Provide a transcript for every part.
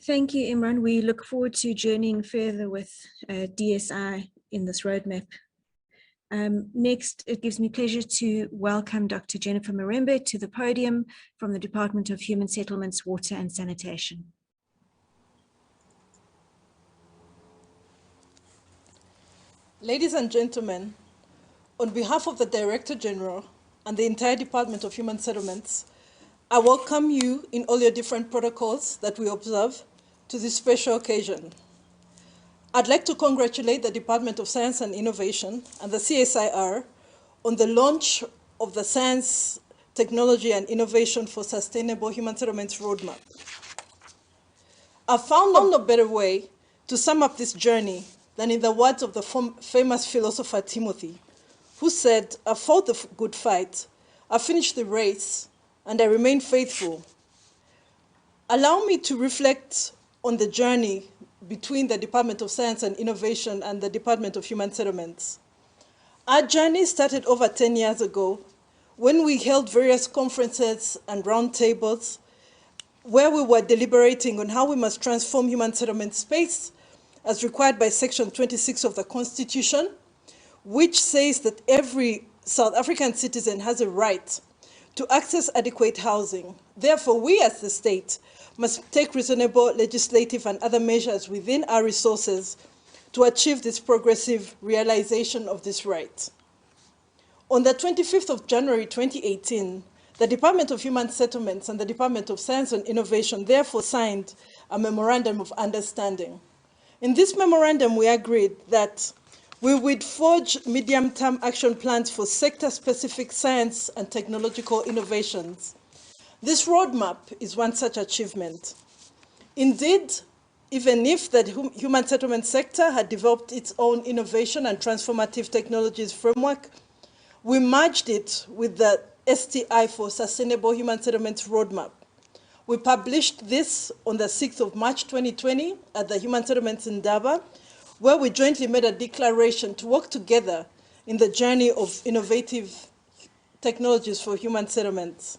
Thank you, Imran. We look forward to journeying further with DSI in this roadmap. Next, it gives me pleasure to welcome Dr. Jennifer Mirembe to the podium from the Department of Human Settlements, Water and Sanitation. Ladies and gentlemen, on behalf of the Director General and the entire Department of Human Settlements, I welcome you in all your different protocols that we observe to this special occasion. I'd like to congratulate the Department of Science and Innovation and the CSIR on the launch of the Science, Technology and Innovation for Sustainable Human Settlements Roadmap. I found no better way to sum up this journey than in the words of the famous philosopher Timothy, who said, "I fought the good fight, I finished the race, and I remain faithful." Allow me to reflect on the journey between the Department of Science and Innovation and the Department of Human Settlements. Our journey started over 10 years ago when we held various conferences and roundtables where we were deliberating on how we must transform human settlement space as required by Section 26 of the Constitution, which says that every South African citizen has a right to access adequate housing. Therefore, we as the state must take reasonable legislative and other measures within our resources to achieve this progressive realization of this right. On the 25th of January 2018, the Department of Human Settlements and the Department of Science and Innovation therefore signed a Memorandum of Understanding. In this memorandum, we agreed that we would forge medium-term action plans for sector-specific science and technological innovations. This roadmap is one such achievement. Indeed, even if the human settlement sector had developed its own innovation and transformative technologies framework, we merged it with the STI for Sustainable Human Settlements Roadmap. We published this on the 6th of March 2020 at the Human Settlements in Durban, where we jointly made a declaration to work together in the journey of innovative technologies for human settlements.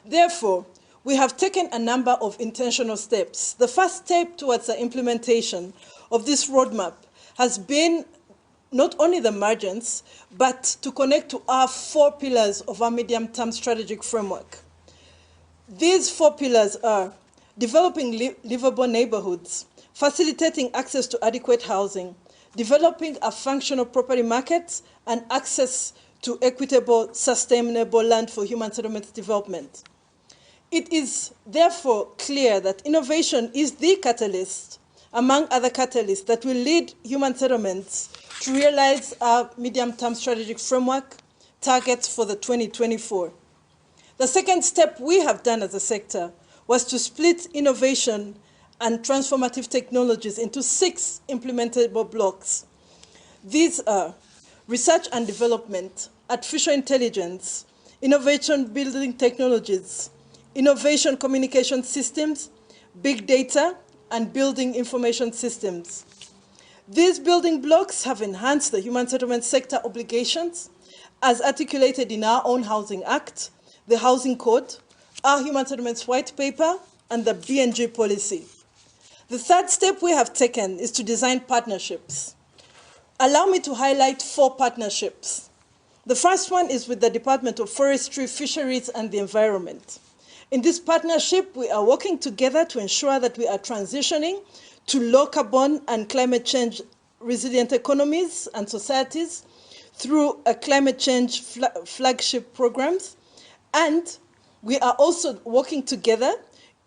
Therefore, we have taken a number of intentional steps. The first step towards the implementation of this roadmap has been not only the emergence, but to connect to our 4 pillars of our medium-term strategic framework. These 4 pillars are developing livable neighborhoods, facilitating access to adequate housing, developing a functional property market, and access to equitable, sustainable land for human settlements development. It is therefore clear that innovation is the catalyst, among other catalysts, that will lead human settlements to realize our medium-term strategic framework targets for the 2024. The second step we have done as a sector was to split innovation and transformative technologies into 6 implementable blocks. These are research and development, artificial intelligence, innovation building technologies, innovation communication systems, big data, and building information systems. These building blocks have enhanced the human settlement sector obligations as articulated in our own Housing Act, the Housing Code, our Human Settlements White Paper, and the BNG policy. The third step we have taken is to design partnerships. Allow me to highlight 4 partnerships. The first one is with the Department of Forestry, Fisheries, and the Environment. In this partnership, we are working together to ensure that we are transitioning to low carbon and climate change resilient economies and societies through a climate change flagship programs. And we are also working together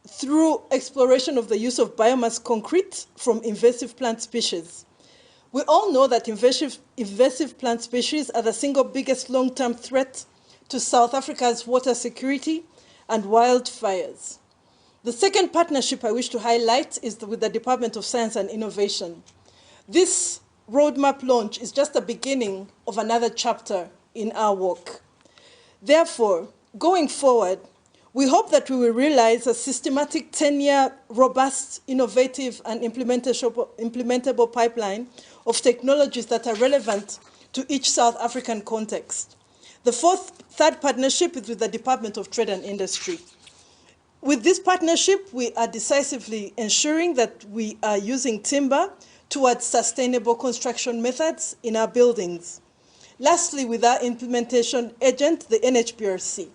through exploration of the use of biomass concrete from invasive plant species. We all know that invasive plant species are the single biggest long-term threat to South Africa's water security and wildfires. The second partnership I wish to highlight is with the Department of Science and Innovation. This roadmap launch is just the beginning of another chapter in our work. Therefore, going forward, we hope that we will realize a systematic 10-year, robust, innovative, and implementable pipeline of technologies that are relevant to each South African context. The third partnership is with the Department of Trade and Industry. With this partnership, we are decisively ensuring that we are using timber towards sustainable construction methods in our buildings. Lastly, with our implementation agent, the NHBRC,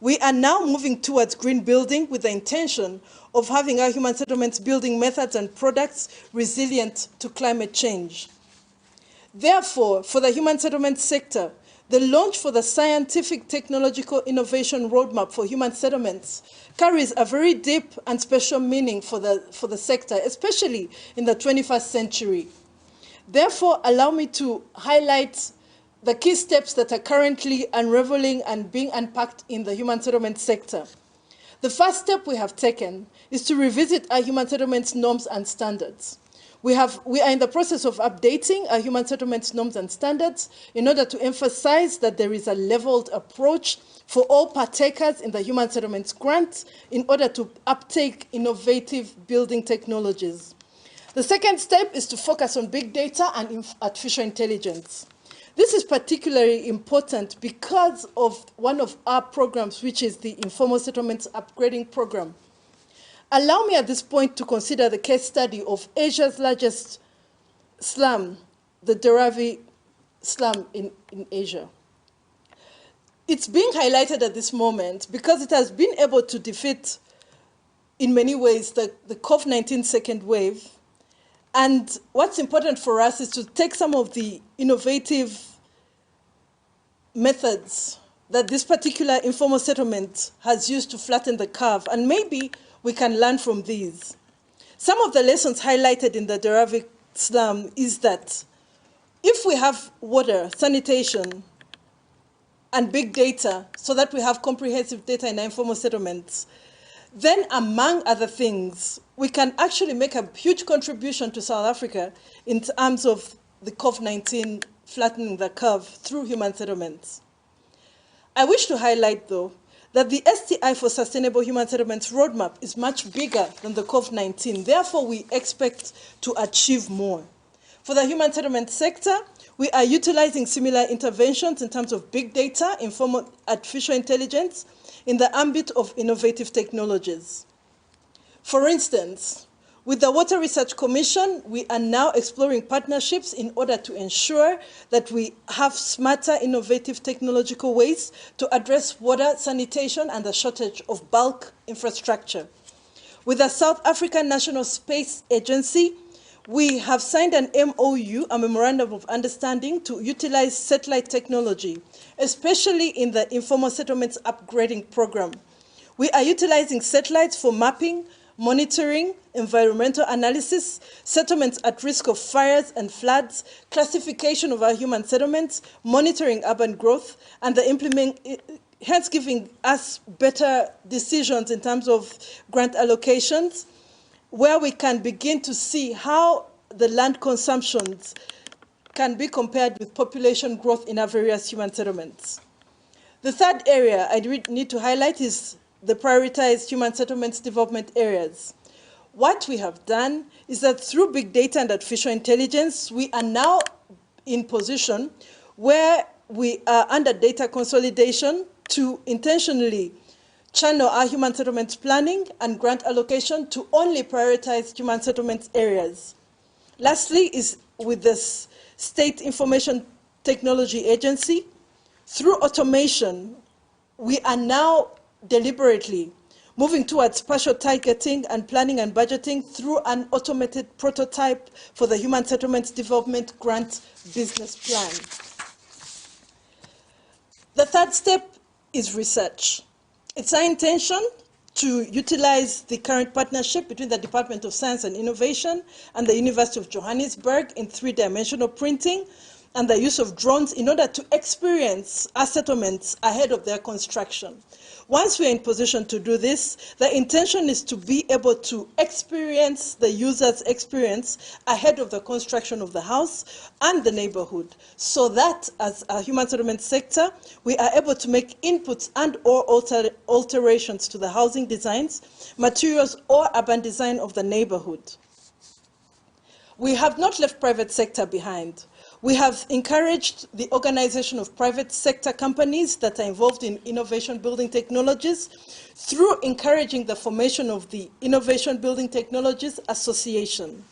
we are now moving towards green building with the intention of having our human settlements building methods and products resilient to climate change. Therefore, for the human settlement sector, the launch for the Scientific Technological Innovation Roadmap for Human Settlements carries a very deep and special meaning for the sector, especially in the 21st century. Therefore, allow me to highlight the key steps that are currently unraveling and being unpacked in the human settlement sector. The first step we have taken is to revisit our human settlements norms and standards. We are in the process of updating our human settlements norms and standards in order to emphasize that there is a leveled approach for all partakers in the human settlements grant in order to uptake innovative building technologies. The second step is to focus on big data and artificial intelligence. This is particularly important because of one of our programs, which is the Informal Settlements Upgrading Program. Allow me at this point to consider the case study of Asia's largest slum, the Dharavi slum in Asia. It's being highlighted at this moment because it has been able to defeat, in many ways, the COVID-19 second wave. And what's important for us is to take some of the innovative methods that this particular informal settlement has used to flatten the curve, and maybe we can learn from these. Some of the lessons highlighted in the Dharavi slum is that if we have water, sanitation, and big data, so that we have comprehensive data in our informal settlements, then among other things, we can actually make a huge contribution to South Africa in terms of the COVID-19 flattening the curve through human settlements. I wish to highlight, though, that the STI for Sustainable Human Settlements roadmap is much bigger than the COVID-19. Therefore, we expect to achieve more. For the human settlement sector, we are utilizing similar interventions in terms of big data, informal artificial intelligence, in the ambit of innovative technologies. For instance, with the Water Research Commission, we are now exploring partnerships in order to ensure that we have smarter, innovative technological ways to address water, sanitation, and the shortage of bulk infrastructure. With the South African National Space Agency, we have signed an MOU, a Memorandum of Understanding, to utilize satellite technology, especially in the Informal Settlements Upgrading Program. We are utilizing satellites for mapping, monitoring, environmental analysis, settlements at risk of fires and floods, classification of our human settlements, monitoring urban growth, and hence giving us better decisions in terms of grant allocations, where we can begin to see how the land consumptions can be compared with population growth in our various human settlements. The third area I need to highlight is the prioritized human settlements development areas. What we have done is that through big data and artificial intelligence, we are now in position where we are under data consolidation to intentionally channel our human settlements planning and grant allocation to only prioritize human settlements areas. Lastly is with the State Information Technology Agency. Through automation, we are now deliberately moving towards spatial targeting and planning and budgeting through an automated prototype for the Human Settlements Development Grant Business Plan. The third step is research. It's our intention to utilize the current partnership between the Department of Science and Innovation and the University of Johannesburg in three-dimensional printing and the use of drones in order to experience our settlements ahead of their construction. Once we are in position to do this, the intention is to be able to experience the user's experience ahead of the construction of the house and the neighborhood, so that as a human settlement sector, we are able to make inputs and or alterations to the housing designs, materials, or urban design of the neighborhood. We have not left private sector behind. We have encouraged the organization of private sector companies that are involved in innovation building technologies through encouraging the formation of the Innovation Building Technologies Association.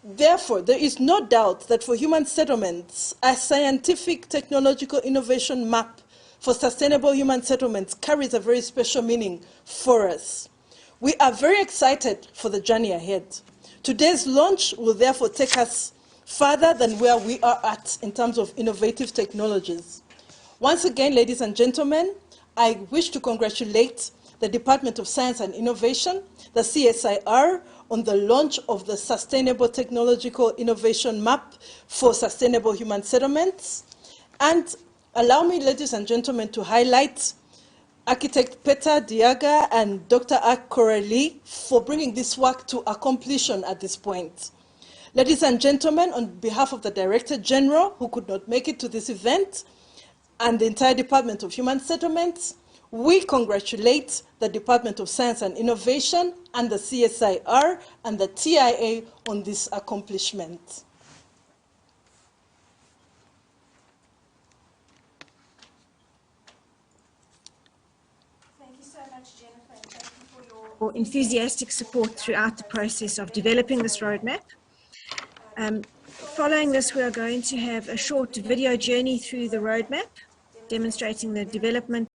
Therefore, there is no doubt that for human settlements, a scientific technological innovation map for sustainable human settlements carries a very special meaning for us. We are very excited for the journey ahead. Today's launch will therefore take us further than where we are at in terms of innovative technologies. Once again, ladies and gentlemen, I wish to congratulate the Department of Science and Innovation, the CSIR, on the launch of the Sustainable Technological Innovation Map for Sustainable Human Settlements. And allow me, ladies and gentlemen, to highlight Architect Peter Diaga and Dr. Ak Coralie for bringing this work to a completion at this point. Ladies and gentlemen, on behalf of the Director General, who could not make it to this event, and the entire Department of Human Settlements, we congratulate the Department of Science and Innovation and the CSIR and the TIA on this accomplishment. Thank you so much, Jennifer, and thank you for your enthusiastic support throughout the process of developing this roadmap. Following this, we are going to have a short video journey through the roadmap, demonstrating the development